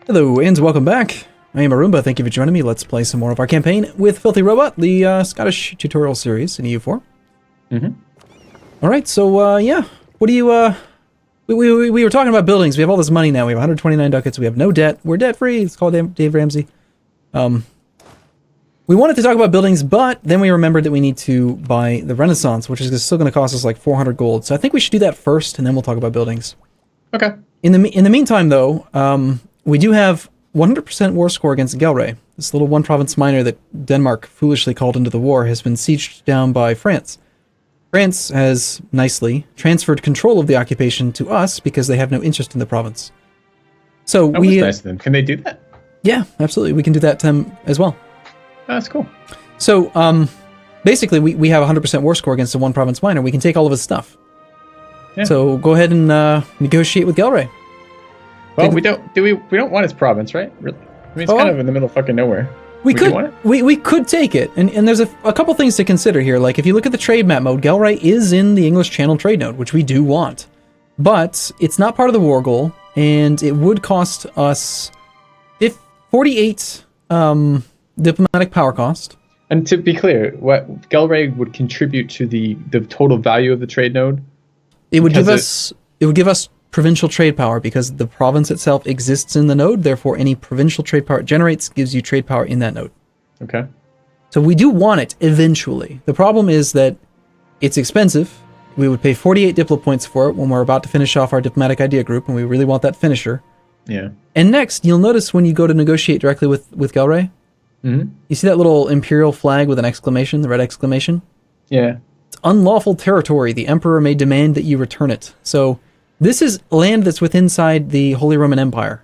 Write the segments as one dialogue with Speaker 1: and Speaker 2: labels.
Speaker 1: Hello, and welcome back. I am Arumba. Thank you for joining me. Let's play some more of our campaign with FilthyRobot, the Scottish tutorial series in EU4. All right, so yeah, what do you? We were talking about buildings. We have all this money now. We have 129 ducats. We have no debt. We're debt free. It's called Dave Ramsey. We wanted to talk about buildings, but then we remembered that we need to buy the Renaissance, which is still going to cost us like 400 gold. So I think we should do that first, and then we'll talk about buildings.
Speaker 2: Okay.
Speaker 1: In the meantime, though, we do have 100% war score against Gelre. This little one-province minor that Denmark foolishly called into the war has been sieged down by France. France has, nicely, transferred control of the occupation to us because they have no interest in the province. So
Speaker 2: that was nice of them. Can they do that?
Speaker 1: Yeah, absolutely. We can do that to them as well.
Speaker 2: Oh, that's cool.
Speaker 1: So, basically, we have 100% war score against a one-province minor. We can take all of his stuff.
Speaker 2: Yeah.
Speaker 1: So go ahead and negotiate with Gelre.
Speaker 2: Well, we don't want his province, right? Really? I mean, it's kind of in the middle of fucking nowhere.
Speaker 1: We could
Speaker 2: want it?
Speaker 1: We could take it, and there's a couple things to consider here. Like if you look at the trade map mode, Gelre is in the English Channel trade node, which we do want, but it's not part of the war goal, and it would cost us 48 diplomatic power cost.
Speaker 2: And to be clear, what Gelre would contribute to the total value of the trade node?
Speaker 1: It would give us provincial trade power because the province itself exists in the node. Therefore, any provincial trade power it generates gives you trade power in that node.
Speaker 2: Okay.
Speaker 1: So we do want it eventually. The problem is that it's expensive. We would pay 48 Diplo points for it when we're about to finish off our diplomatic idea group, and we really want that finisher.
Speaker 2: Yeah.
Speaker 1: And next, you'll notice when you go to negotiate directly with Gelre, you see that little imperial flag with an exclamation, the red exclamation?
Speaker 2: Yeah.
Speaker 1: It's unlawful territory. The emperor may demand that you return it. So this is land that's within inside the Holy Roman Empire.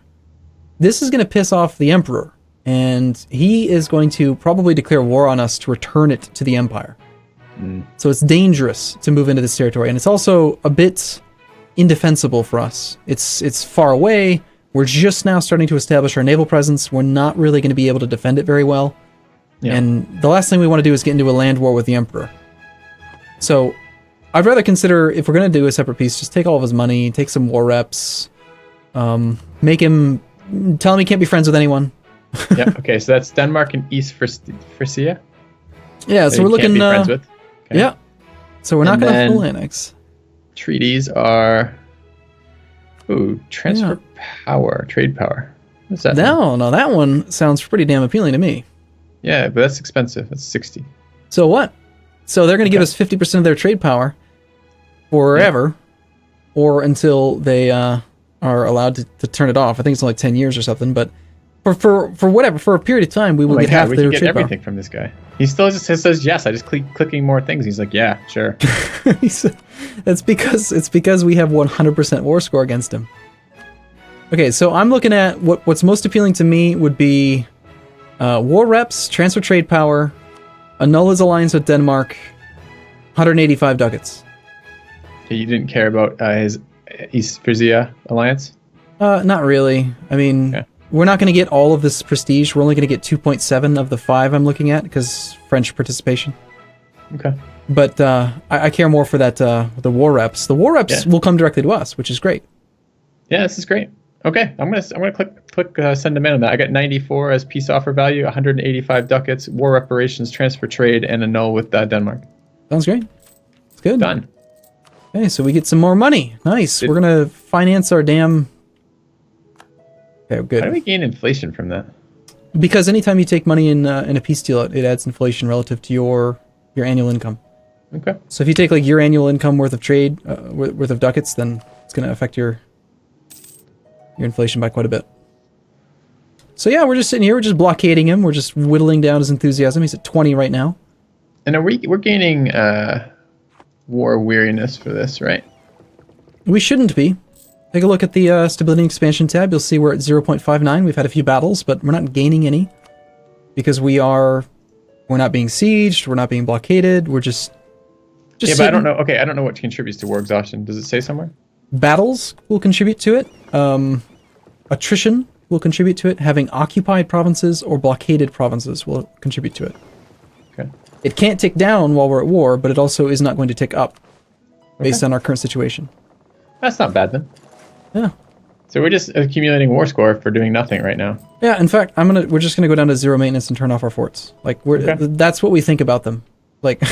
Speaker 1: This is going to piss off the emperor, and he is going to probably declare war on us to return it to the empire. So it's dangerous to move into this territory, and it's also a bit indefensible for us. It's far away. We're just now starting to establish our naval presence. We're not really going to be able to defend it very well. Yeah. And the last thing we want to do is get into a land war with the emperor. So I'd rather consider, if we're going to do a separate piece, just take all of his money, take some war reps, make him, tell him he can't be friends with anyone.
Speaker 2: Yeah, okay, so that's Denmark and East Frisia?
Speaker 1: Yeah, so we're looking...
Speaker 2: Can't be friends with? Okay.
Speaker 1: Yeah, so we're not going to full annex.
Speaker 2: Treaties are... Ooh, transfer power, trade power. What's that?
Speaker 1: No, that one sounds pretty damn appealing to me.
Speaker 2: Yeah, but that's expensive. That's 60.
Speaker 1: So what? So they're going to give us 50% of their trade power forever, or until they are allowed to turn it off. I think it's only like 10 years or something, but for whatever, for a period of time, we will get half their trade power. We can get
Speaker 2: everything from this guy. He still just says yes. I just clicking more things. He's like, yeah, sure.
Speaker 1: It's because we have 100% war score against him. Okay, so I'm looking at what's most appealing to me would be war reps, transfer trade power, annul his alliance with Denmark, 185 ducats.
Speaker 2: Okay, you didn't care about his East Frisia alliance?
Speaker 1: Not really. I mean, we're not going to get all of this prestige. We're only going to get 2.7 of the 5 I'm looking at because French participation. Okay. But I care more for that the war reps. The war reps will come directly to us, which is great.
Speaker 2: Yeah, this is great. Okay, I'm gonna click send demand on that. I got 94 as peace offer value, 185 ducats, war reparations, transfer trade, and annul with Denmark.
Speaker 1: Sounds great. It's good.
Speaker 2: Done.
Speaker 1: Okay, so we get some more money. Nice. We're gonna finance our damn. Okay, good.
Speaker 2: How do we gain inflation from that?
Speaker 1: Because anytime you take money in a peace deal, it adds inflation relative to your annual income.
Speaker 2: Okay.
Speaker 1: So if you take like your annual income worth of trade, worth of ducats, then it's going to affect your inflation by quite a bit. So yeah, we're just sitting here, we're just blockading him, we're just whittling down his enthusiasm. He's at 20 right now.
Speaker 2: And we're gaining war weariness for this, right?
Speaker 1: We shouldn't be. Take a look at the stability and expansion tab. You'll see we're at 0.59. We've had a few battles, but we're not gaining any because we're not being sieged, we're not being blockaded, we're just
Speaker 2: yeah, but I don't know. Okay, I don't know what contributes to war exhaustion. Does it say somewhere?
Speaker 1: Battles will contribute to it. Attrition will contribute to it. Having occupied provinces or blockaded provinces will contribute to it. Okay. It can't tick down while we're at war, but it also is not going to tick up based on our current situation.
Speaker 2: That's not bad then.
Speaker 1: Yeah.
Speaker 2: So we're just accumulating war score for doing nothing right now.
Speaker 1: Yeah, in fact, we're just gonna go down to 0 maintenance and turn off our forts. Like that's what we think about them. Like,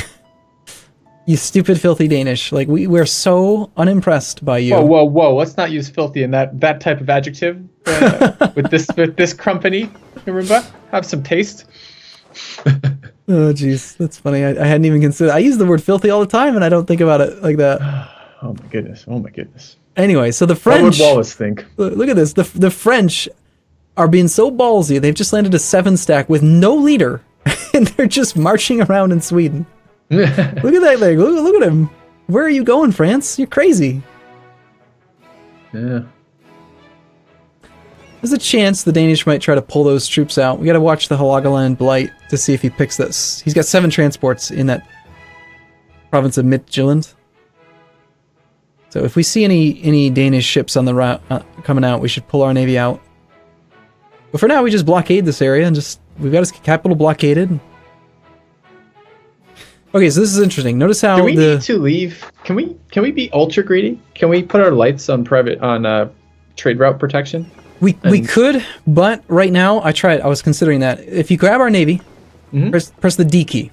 Speaker 1: you stupid filthy Danish. Like we're so unimpressed by you.
Speaker 2: Whoa! Let's not use filthy in that type of adjective with this company. Remember, have some taste.
Speaker 1: Oh jeez, that's funny. I hadn't even considered. I use the word filthy all the time, and I don't think about it like that.
Speaker 2: Oh my goodness.
Speaker 1: Anyway, so the French.
Speaker 2: What would Wallace think?
Speaker 1: Look at this. The French are being so ballsy. They've just landed a 7-stack with no leader, and they're just marching around in Sweden. Look at that thing. Look at him. Where are you going, France? You're crazy.
Speaker 2: Yeah.
Speaker 1: There's a chance the Danish might try to pull those troops out. We got to watch the Hålogaland Blight to see if he picks this. He's got 7 transports in that province of Midtjylland. So if we see any Danish ships on the route coming out, we should pull our navy out. But for now, we just blockade this area and we've got his capital blockaded. Okay, so this is interesting. Notice how
Speaker 2: do we need to leave? Can we be ultra greedy? Can we put our lights on trade route protection?
Speaker 1: We could, but right now I was considering that. If you grab our navy, press the D key.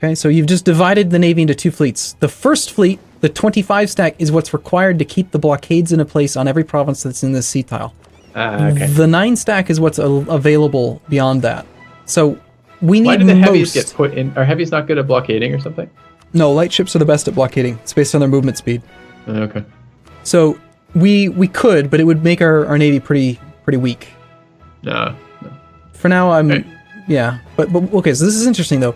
Speaker 1: Okay, so you've just divided the navy into 2 fleets. The first fleet, the 25 stack, is what's required to keep the blockades in place on every province that's in this sea tile.
Speaker 2: Okay.
Speaker 1: The 9 stack is what's available beyond that. So we need
Speaker 2: Why do the heavies get put in? Are heavies not good at blockading or something?
Speaker 1: No, light ships are the best at blockading. It's based on their movement speed.
Speaker 2: Okay.
Speaker 1: So we could, but it would make our navy pretty weak.
Speaker 2: No.
Speaker 1: For now, yeah. But okay, so this is interesting though.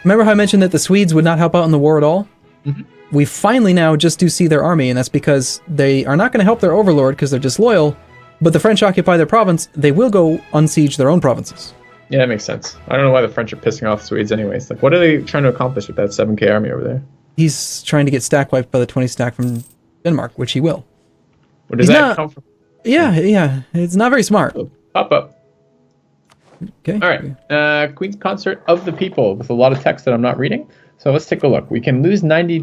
Speaker 1: Remember how I mentioned that the Swedes would not help out in the war at all? Mm-hmm. We finally now just do see their army, and that's because they are not going to help their overlord because they're disloyal, but the French occupy their province, they will go unsiege their own provinces.
Speaker 2: Yeah, that makes sense. I don't know why the French are pissing off the Swedes anyways. Like, what are they trying to accomplish with that 7k army over there?
Speaker 1: He's trying to get stack wiped by the 20 stack from Denmark, which he will.
Speaker 2: Where does that come from?
Speaker 1: Yeah. It's not very smart.
Speaker 2: Pop up.
Speaker 1: Okay.
Speaker 2: All right. Queen's Consort of the People with a lot of text that I'm not reading. So let's take a look. We can lose 90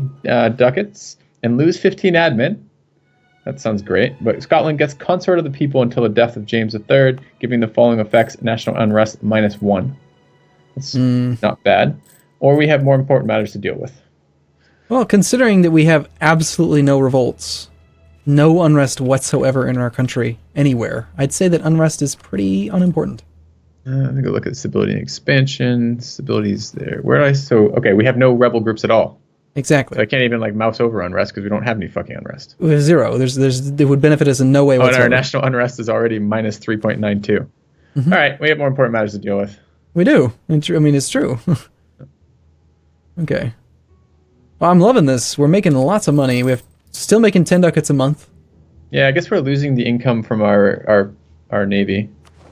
Speaker 2: ducats and lose 15 admin. That sounds great. But Scotland gets Consort of the People until the death of James III, giving the following effects: national unrest -1. That's not bad. Or we have more important matters to deal with.
Speaker 1: Well, considering that we have absolutely no revolts, no unrest whatsoever in our country anywhere, I'd say that unrest is pretty unimportant.
Speaker 2: Let me go look at stability and expansion. Stability's there. Okay, we have no rebel groups at all.
Speaker 1: Exactly.
Speaker 2: So I can't even mouse over unrest because we don't have any fucking unrest.
Speaker 1: We have 0. It would benefit us in no way whatsoever.
Speaker 2: And our national unrest is already -3.92. All right, we have more important matters to deal with.
Speaker 1: We do. I mean, it's true. Okay. Well, I'm loving this. We're making lots of money. We're still making 10 ducats a month.
Speaker 2: Yeah, I guess we're losing the income from our navy.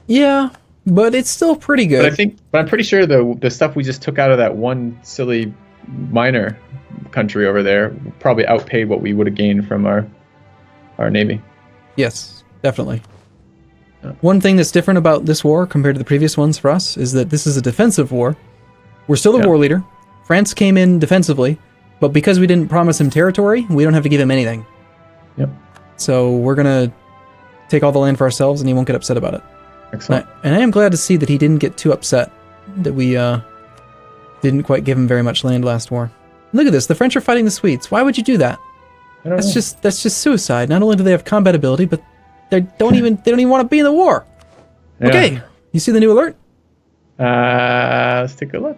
Speaker 1: Yeah. But it's still pretty good.
Speaker 2: But I'm pretty sure the stuff we just took out of that one silly minor country over there probably outpaid what we would have gained from our navy.
Speaker 1: Yes, definitely. One thing that's different about this war compared to the previous ones for us is that this is a defensive war. We're still the war leader. France came in defensively, but because we didn't promise him territory, we don't have to give him anything.
Speaker 2: Yep.
Speaker 1: So we're gonna take all the land for ourselves, and he won't get upset about it.
Speaker 2: Excellent.
Speaker 1: And I am glad to see that he didn't get too upset that we didn't quite give him very much land last war. Look at this. The French are fighting the Swedes. Why would you do that? That's just suicide. Not only do they have combat ability, but they don't even want to be in the war. Yeah. Okay. You see the new alert?
Speaker 2: Let's take a look.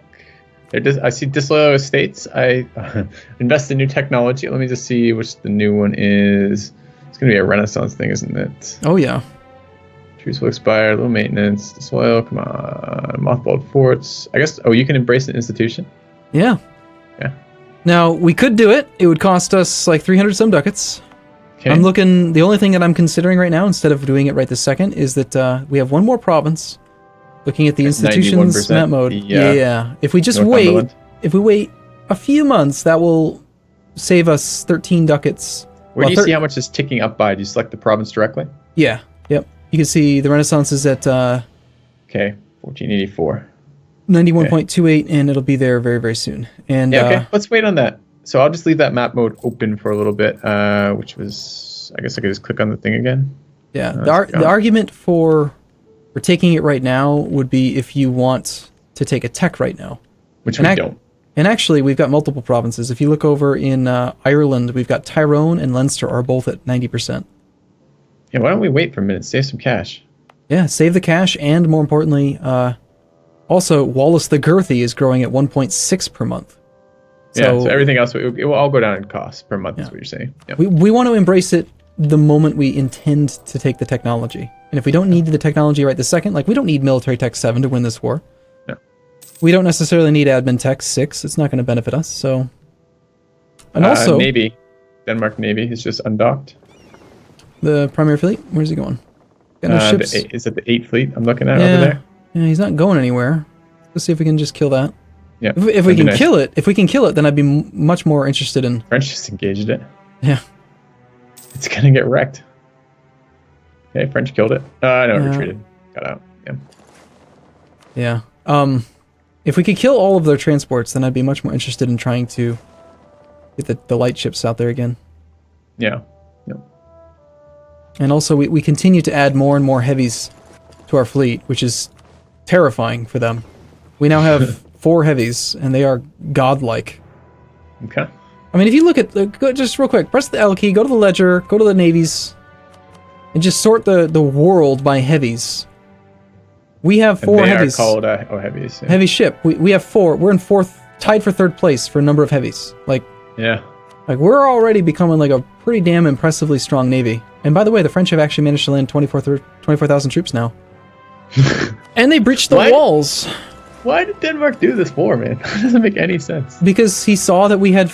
Speaker 2: I see disloyal estates. I invest in new technology. Let me just see which the new one is. It's going to be a Renaissance thing, isn't it?
Speaker 1: Oh, yeah.
Speaker 2: Truce will expire, low maintenance, disloyal, come on, mothballed forts. I guess, you can embrace an institution?
Speaker 1: Yeah.
Speaker 2: Yeah.
Speaker 1: Now, we could do it. It would cost us 300 some ducats. Okay. The only thing that I'm considering right now, instead of doing it right this second, is that we have one more province. Looking at the institutions map mode. Yeah. If we just wait a few months, that will save us 13 ducats.
Speaker 2: Where do you see how much is ticking up by? Do you select the province directly?
Speaker 1: Yeah. Yep. You can see the Renaissance is at
Speaker 2: 1484.
Speaker 1: 91.28, and it'll be there very, very soon. And
Speaker 2: okay, let's wait on that. So I'll just leave that map mode open for a little bit, which was, I guess I could just click on the thing again.
Speaker 1: Yeah, the argument for taking it right now would be if you want to take a tech right now.
Speaker 2: Which we don't.
Speaker 1: And actually, we've got multiple provinces. If you look over in Ireland, we've got Tyrone and Leinster are both at 90%.
Speaker 2: Yeah, why don't we wait for a minute, save some cash?
Speaker 1: Yeah, save the cash, and more importantly, also, Wallace the Girthy is growing at 1.6 per month.
Speaker 2: So everything else, it will all go down in cost per month, is what you're saying. Yep.
Speaker 1: We want to embrace it the moment we intend to take the technology. And if we don't need the technology right this second, like we don't need military tech 7 to win this war.
Speaker 2: No.
Speaker 1: We don't necessarily need admin tech 6. It's not going to benefit us, so... And also...
Speaker 2: Navy. Denmark Navy is just undocked.
Speaker 1: The primary fleet? Where's he going? Got no ships.
Speaker 2: Is it the 8th fleet I'm looking at over there?
Speaker 1: Yeah, he's not going anywhere. Let's see if we can just kill that.
Speaker 2: Yeah.
Speaker 1: If we can kill it, then I'd be much more interested in...
Speaker 2: French just engaged it.
Speaker 1: Yeah.
Speaker 2: It's gonna get wrecked. Okay, French killed it. No, it retreated. Got out. Yeah.
Speaker 1: Yeah. If we could kill all of their transports, then I'd be much more interested in trying to get the light ships out there again.
Speaker 2: Yeah.
Speaker 1: And also, we continue to add more and more heavies to our fleet, which is terrifying for them. We now have 4 heavies, and they are godlike.
Speaker 2: Okay.
Speaker 1: I mean, if you look at just real quick, press the L key, go to the ledger, go to the navies, and just sort the world by heavies. We have 4 heavies.
Speaker 2: They are called heavies. Yeah.
Speaker 1: Heavy ship. We have 4. We're in 4th, tied for 3rd place for a number of heavies. Like we're already becoming like a pretty damn impressively strong navy. And by the way, the French have actually managed to land 24,000 troops now. And they breached the walls.
Speaker 2: Why did Denmark do this war, man? It doesn't make any sense.
Speaker 1: Because he saw that we had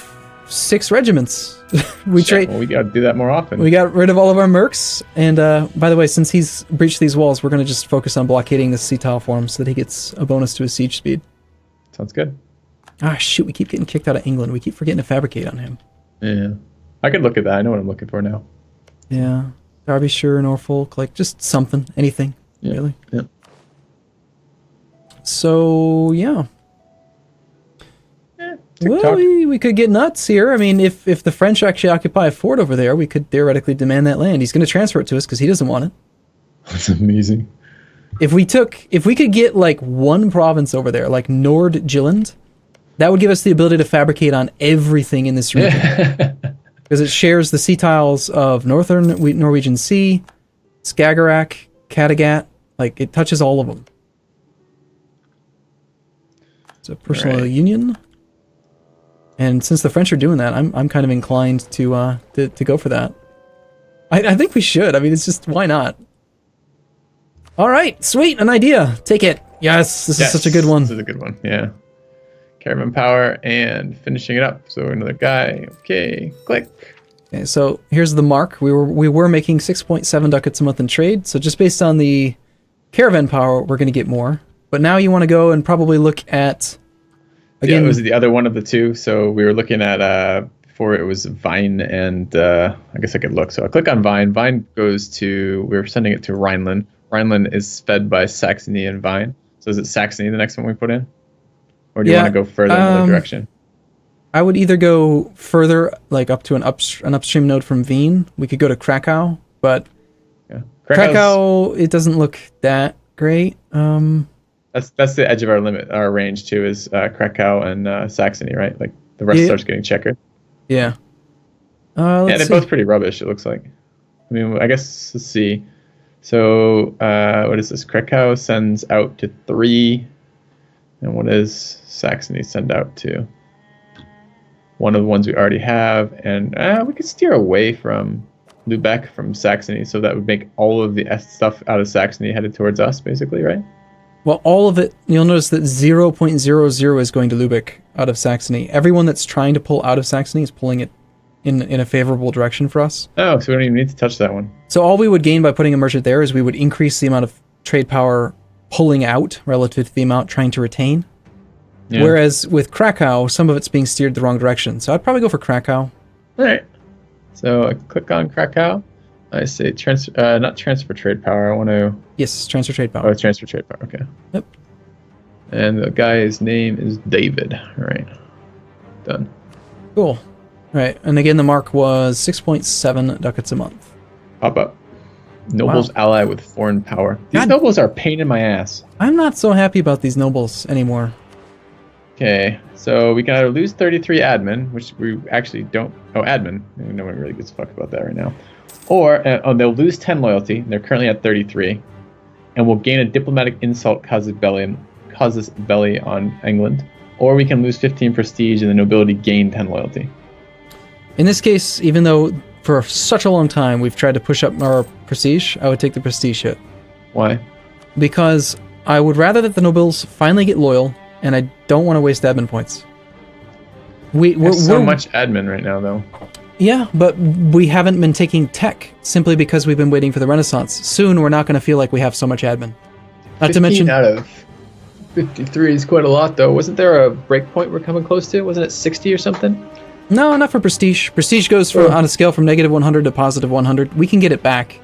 Speaker 1: 6 regiments. We
Speaker 2: got to do that more often.
Speaker 1: We got rid of all of our mercs. And by the way, since he's breached these walls, we're going to just focus on blockading the sea tile for him so that he gets a bonus to his siege speed.
Speaker 2: Sounds good.
Speaker 1: Ah, shoot, we keep getting kicked out of England. We keep forgetting to fabricate on him.
Speaker 2: Yeah. I could look at that. I know what I'm looking for now.
Speaker 1: Yeah. Derbyshire, Norfolk, like just something, anything, really.
Speaker 2: Yeah.
Speaker 1: So, yeah.
Speaker 2: Well,
Speaker 1: we could get nuts here. I mean, if the French actually occupy a fort over there, we could theoretically demand that land. He's going to transfer it to us because he doesn't want it.
Speaker 2: That's amazing.
Speaker 1: If we could get like one province over there, like Nord-Jylland, that would give us the ability to fabricate on everything in this region. Because it shares the sea tiles of northern Norwegian Sea, Skagerrak, Kattegat, like it touches all of them. It's a personal union. And since the French are doing that, I'm kind of inclined to go for that. I think we should. I mean, it's just, why not? All right, sweet, an idea. Take it. Yes, this is such a good one.
Speaker 2: This is a good one, yeah. Caravan power and finishing it up. So another guy. Okay, click.
Speaker 1: Okay, so here's the mark. We were making 6.7 ducats a month in trade. So just based on the caravan power, we're going to get more. But now you want to go and probably look at...
Speaker 2: Again, it was the other one of the two. So we were looking at, before it was Vine and I guess I could look. So I click on Vine. Vine goes to, we were sending it to Rhineland. Rhineland is fed by Saxony and Vine. So is it Saxony the next one we put in? Or do you want to go further in another direction?
Speaker 1: I would either go further, like up to an upstream node from Wien. We could go to Krakow, but Krakow, it doesn't look that great.
Speaker 2: That's the edge of our limit, our range too, is Krakow and Saxony, right? Like the rest starts getting checkered.
Speaker 1: Yeah.
Speaker 2: They're both pretty rubbish, it looks like. I mean, I guess, let's see. So, what is this? Krakow sends out to 3. And what does Saxony send out to? One of the ones we already have. And we could steer away from Lubeck, from Saxony. So that would make all of the stuff out of Saxony headed towards us, basically, right?
Speaker 1: Well, all of it, you'll notice that 0.00 is going to Lubeck out of Saxony. Everyone that's trying to pull out of Saxony is pulling it in a favorable direction for us.
Speaker 2: Oh, so we don't even need to touch that one.
Speaker 1: So all we would gain by putting a merchant there is we would increase the amount of trade power pulling out relative to the amount trying to retain. Yeah. Whereas with Krakow, some of it's being steered the wrong direction. So I'd probably go for Krakow.
Speaker 2: All right. So I click on Krakow. I say not transfer trade power. I want to...
Speaker 1: Yes, transfer trade power.
Speaker 2: Oh, transfer trade power. Okay.
Speaker 1: Yep.
Speaker 2: And the guy's name is David. All right. Done.
Speaker 1: Cool. Right, and again, the mark was 6.7 ducats a month.
Speaker 2: Pop up. Nobles ally with foreign power. These
Speaker 1: God.
Speaker 2: nobles are a pain in my ass.
Speaker 1: I'm not so happy about these nobles anymore.
Speaker 2: Okay, so we can either lose 33 admin, which we actually don't. Oh, admin. No one really gives a fuck about that right now. Or they'll lose 10 loyalty. They're currently at 33, and we'll gain a diplomatic insult causes belly on England. Or we can lose 15 prestige and the nobility gain 10 loyalty.
Speaker 1: In this case, even though for such a long time we've tried to push up our prestige, I would take the prestige hit.
Speaker 2: Why?
Speaker 1: Because I would rather that the nobles finally get loyal, and I don't want to waste admin points. We're
Speaker 2: so much admin right now, though.
Speaker 1: Yeah, but we haven't been taking tech simply because we've been waiting for the Renaissance. Soon we're not going to feel like we have so much admin. Not to mention,
Speaker 2: out of 53 is quite a lot, though. Wasn't there a breakpoint we're coming close to? Wasn't it 60 or something?
Speaker 1: No, not for prestige. Prestige goes on a scale from negative 100 to positive 100. We can get it back.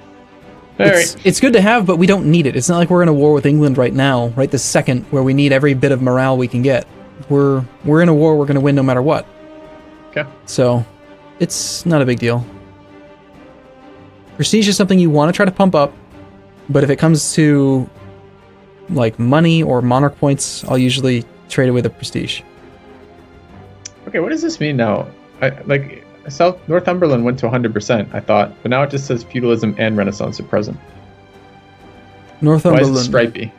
Speaker 1: It's good to have, but we don't need it. It's not like we're in a war with England right now, right this second, where we need every bit of morale we can get. We're in a war we're going to win no matter what.
Speaker 2: Okay.
Speaker 1: So, it's not a big deal. Prestige is something you want to try to pump up, but if it comes to like money or monarch points, I'll usually trade away the prestige.
Speaker 2: Okay, what does this mean now? South Northumberland went to 100%, I thought, but now it just says feudalism and Renaissance are present.
Speaker 1: Northumberland.
Speaker 2: Why is it stripy?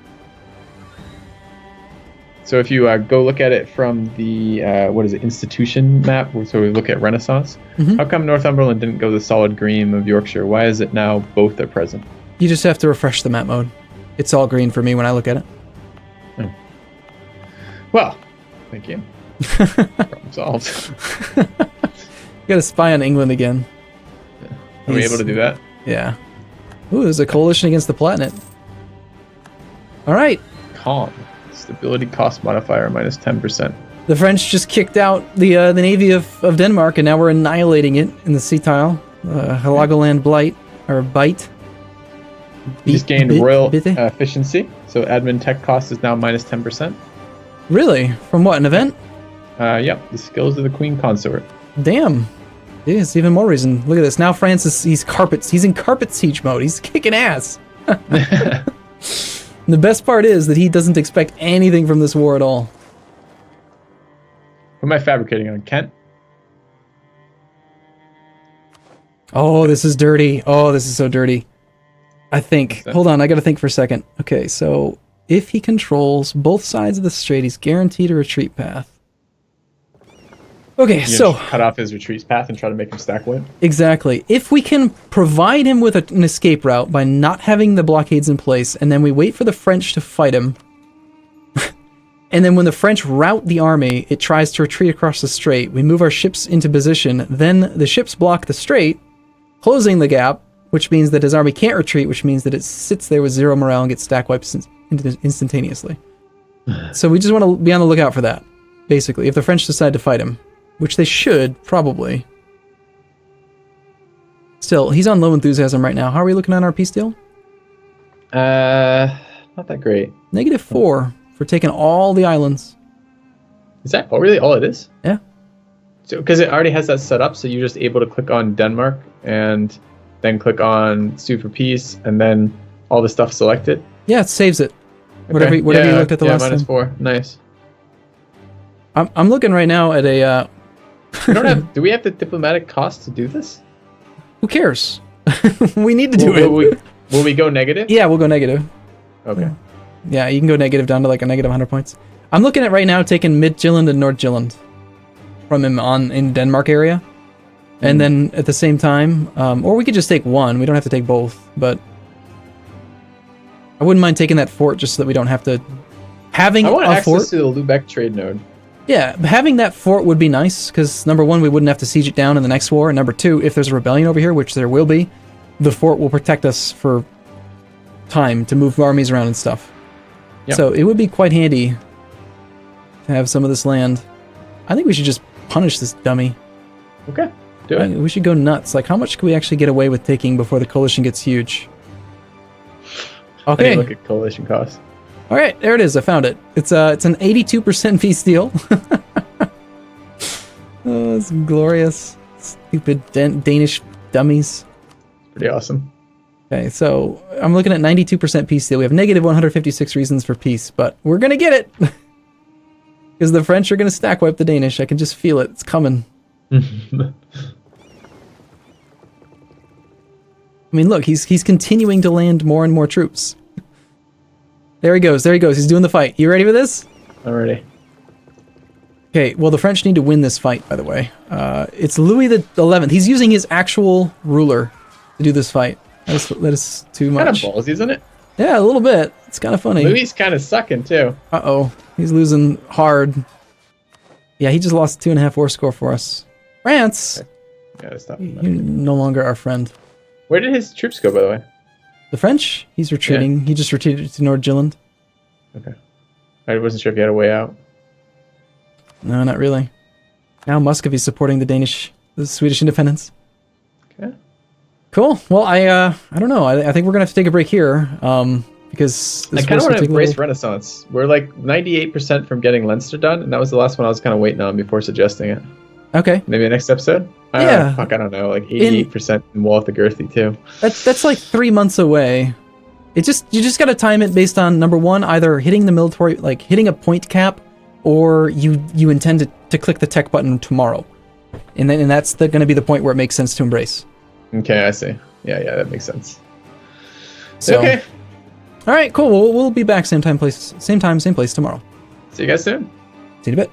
Speaker 2: So if you go look at it from the institution map, so we look at Renaissance, how come Northumberland didn't go the solid green of Yorkshire? Why is it now both are present?
Speaker 1: You just have to refresh the map mode. It's all green for me when I look at it.
Speaker 2: Well, thank you. Problem solved.
Speaker 1: You gotta spy on England again.
Speaker 2: Are we able to do that?
Speaker 1: Yeah. Ooh, there's a coalition against the Platinate. Alright.
Speaker 2: Calm. Stability cost modifier minus 10%.
Speaker 1: The French just kicked out the navy of Denmark, and now we're annihilating it in the sea tile. Helagoland Blight, or Bite.
Speaker 2: You just gained royal efficiency, so admin tech cost is now minus 10%.
Speaker 1: Really? From what, an event?
Speaker 2: Yep, the skills of the Queen Consort.
Speaker 1: Damn. Yeah, it's even more reason. Look at this. Now France he's in carpet siege mode. He's kicking ass. The best part is that he doesn't expect anything from this war at all.
Speaker 2: What am I fabricating on? Kent?
Speaker 1: Oh, this is dirty. Oh, this is so dirty. I think. Hold on, I gotta think for a second. Okay, so if he controls both sides of the strait, he's guaranteed a retreat path. Okay, so
Speaker 2: cut off his retreat path and try to make him stack win.
Speaker 1: Exactly. If we can provide him with an escape route by not having the blockades in place, and then we wait for the French to fight him, and then when the French rout the army, it tries to retreat across the strait. We move our ships into position. Then the ships block the strait, closing the gap, which means that his army can't retreat, which means that it sits there with 0 morale and gets stack wiped instantaneously. So we just want to be on the lookout for that, basically, if the French decide to fight him. Which they should, probably. Still, he's on low enthusiasm right now. How are we looking on our peace deal?
Speaker 2: Not that great.
Speaker 1: -4 for taking all the islands.
Speaker 2: Is that really all it is?
Speaker 1: Yeah.
Speaker 2: So, because it already has that set up, so you're just able to click on Denmark and then click on Sue for Peace, and then all the stuff selected?
Speaker 1: Yeah, it saves it.
Speaker 2: Okay.
Speaker 1: Whatever you looked at the last time.
Speaker 2: -4. Nice.
Speaker 1: I'm looking right now at a...
Speaker 2: Do we have the diplomatic cost to do this?
Speaker 1: Who cares? We need to do it.
Speaker 2: Will we go negative?
Speaker 1: Yeah, we'll go negative.
Speaker 2: Okay.
Speaker 1: Yeah, you can go negative down to like a negative 100 points. I'm looking at right now taking Midtjylland and Nordjylland from him in Denmark area. And then at the same time, or we could just take one. We don't have to take both, but I wouldn't mind taking that fort just so that we don't have to... I
Speaker 2: want access to the Lubeck trade node.
Speaker 1: Yeah, having that fort would be nice, because number one, we wouldn't have to siege it down in the next war, and number two, if there's a rebellion over here, which there will be, the fort will protect us for time to move armies around and stuff. Yep. So it would be quite handy to have some of this land. I think we should just punish this dummy.
Speaker 2: Okay, do it.
Speaker 1: We should go nuts. Like, how much can we actually get away with taking before the coalition gets huge? Okay.
Speaker 2: Look at coalition costs.
Speaker 1: All right, there it is. I found it. It's an 82% peace deal. It's glorious. Stupid Danish dummies.
Speaker 2: Pretty awesome.
Speaker 1: Okay, so I'm looking at 92% peace deal. We have negative 156 reasons for peace, but we're gonna get it because the French are gonna stack wipe the Danish. I can just feel it. It's coming. I mean, look, he's continuing to land more and more troops. There he goes. There he goes. He's doing the fight. You ready for this?
Speaker 2: Already.
Speaker 1: Okay, well, the French need to win this fight, by the way. It's Louis the 11th. He's using his actual ruler to do this fight. That is too much.
Speaker 2: Kind of ballsy, isn't it?
Speaker 1: Yeah, a little bit. It's kind of funny.
Speaker 2: Louis kind of sucking, too.
Speaker 1: Uh-oh. He's losing hard. Yeah, he just lost 2.5 war score for us. France!
Speaker 2: Okay. Gotta stop.
Speaker 1: You're no longer our friend.
Speaker 2: Where did his troops go, by the way?
Speaker 1: The French? He's retreating. Yeah. He just retreated to Nordjylland.
Speaker 2: Okay. I wasn't sure if he had a way out.
Speaker 1: No, not really. Now Muscovy's supporting the Swedish independence.
Speaker 2: Okay.
Speaker 1: Cool. Well, I don't know. I think we're gonna have to take a break here, because
Speaker 2: I kind of want to embrace Renaissance. We're like 98% from getting Leinster done, and that was the last one I was kind of waiting on before suggesting it.
Speaker 1: Okay.
Speaker 2: Maybe next episode.
Speaker 1: Yeah.
Speaker 2: I don't know. Like 88% in Wall of the Girthy too.
Speaker 1: That's like 3 months away. You just gotta time it based on number one, either hitting the military, like hitting a point cap, or you intend to click the tech button tomorrow, and that's going to be the point where it makes sense to embrace.
Speaker 2: Okay, I see. Yeah, that makes sense.
Speaker 1: So,
Speaker 2: okay.
Speaker 1: All right, cool. We'll be back same time, same place tomorrow.
Speaker 2: See you guys soon.
Speaker 1: See you in a bit.